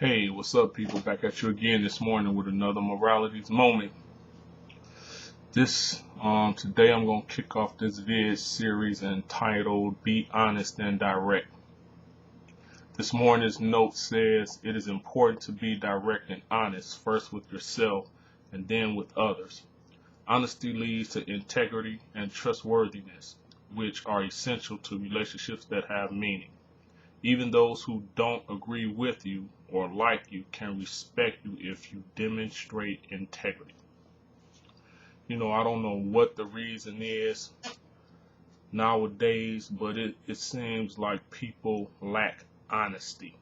Hey, what's up, people? Back at you again this morning with another Moralities Moment. Today I'm gonna kick off this vid series entitled "Be Honest and Direct." This morning's note says it is important to be direct and honest, first with yourself and then with others. Honesty leads to integrity and trustworthiness, which are essential to relationships that have meaning. Even those who don't agree with you or like you can respect you if you demonstrate integrity. I don't know what the reason is nowadays, but it seems like people lack honesty.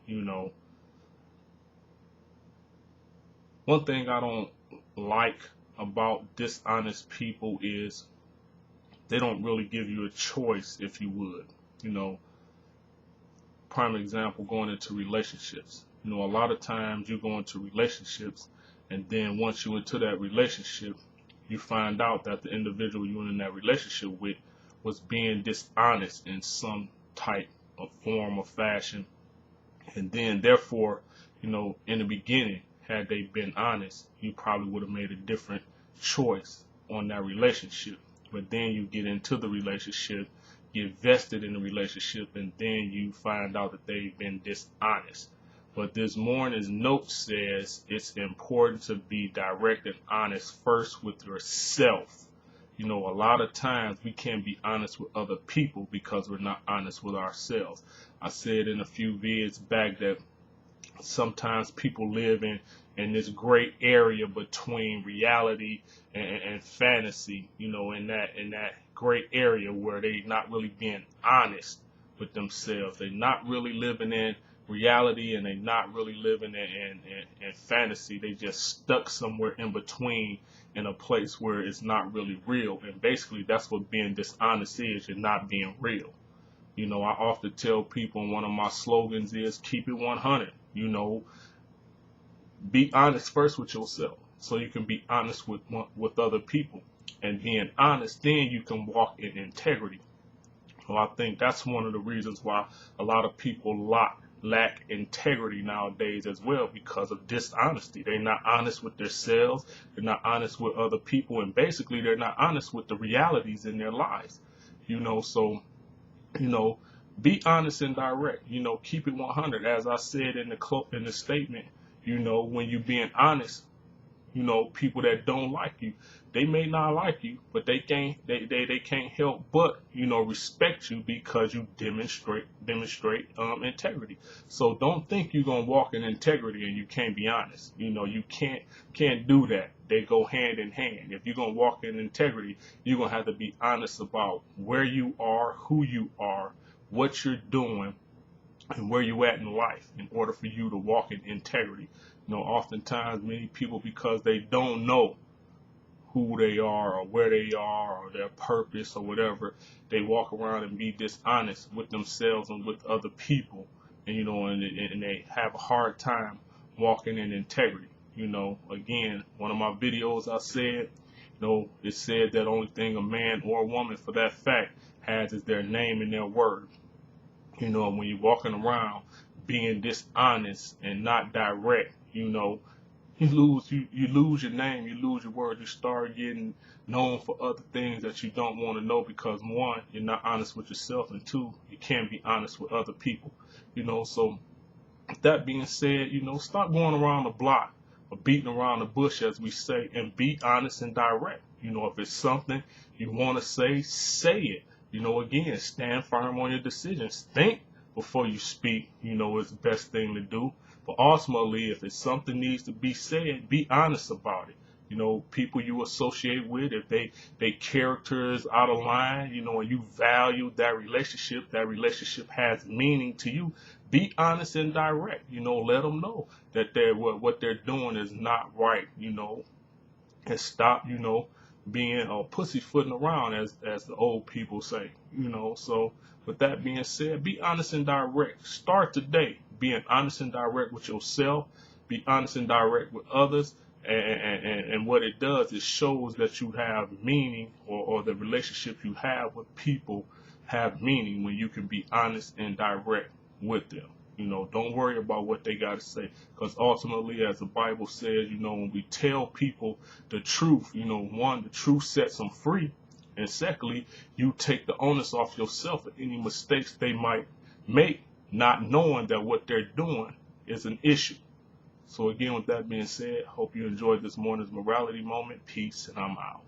You know, One thing I don't like about dishonest people is they don't really give you a choice, if you would. You know, Prime example, going into relationships. A lot of times you go into relationships, and then once you're into that relationship, you find out that the individual you're in that relationship with was being dishonest in some type of form or fashion. And then, therefore, in the beginning, had they been honest, you probably would have made a different choice on that relationship. But then you get into the relationship, get vested in the relationship, and then you find out that they've been dishonest. But this morning's note says it's important to be direct and honest first with yourself. A lot of times we can't be honest with other people because we're not honest with ourselves. I said in a few vids back that sometimes people live in this great area between reality and fantasy, in that great area where they not really being honest with themselves. They're not really living in reality and they're not really living in fantasy. They just stuck somewhere in between in a place where it's not really real. And basically that's what being dishonest is. You're not being real. I often tell people, and one of my slogans is keep it 100. Be honest first with yourself so you can be honest with other people. And being honest, then you can walk in integrity. Well, I think that's one of the reasons why a lot of people lack integrity nowadays as well, because of dishonesty. They're not honest with themselves. They're not honest with other people. And basically, they're not honest with the realities in their lives. So be honest and direct. Keep it 100. As I said in the statement, when you're being honest, people that don't like you, they may not like you, but they can't help but respect you because you demonstrate integrity. So don't think you're gonna walk in integrity and you can't be honest. You can't do that. They go hand in hand. If you're gonna walk in integrity, you're gonna have to be honest about where you are, who you are, what you're doing, and where you at in life in order for you to walk in integrity. Oftentimes many people, because they don't know who they are or where they are or their purpose or whatever, they walk around and be dishonest with themselves and with other people, and they have a hard time walking in integrity. Again, one of my videos I said, it said that only thing a man or a woman for that fact has is their name and their word. When you're walking around being dishonest and not direct, you lose your name, you lose your word, you start getting known for other things that you don't want to know because one, you're not honest with yourself, and two, you can't be honest with other people. So that being said, stop going around the block or beating around the bush, as we say, and be honest and direct. If it's something you want to say it. Again, stand firm on your decisions. Think before you speak, is the best thing to do. But ultimately, if it's something needs to be said, be honest about it. People you associate with, if they character is out of line, and you value that relationship has meaning to you, be honest and direct. Let them know that what they're doing is not right, and stop, being pussyfooting around, as the old people say. So with that being said, be honest and direct. Start today being honest and direct with yourself. Be honest and direct with others. And what it does, it shows that you have meaning, or the relationship you have with people have meaning when you can be honest and direct with them. You know, don't worry about what they got to say, because ultimately, as the Bible says, you know, when we tell people the truth, you know, one, the truth sets them free, and secondly, you take the onus off yourself of any mistakes they might make, not knowing that what they're doing is an issue. So again, with that being said, hope you enjoyed this morning's morality moment. Peace, and I'm out.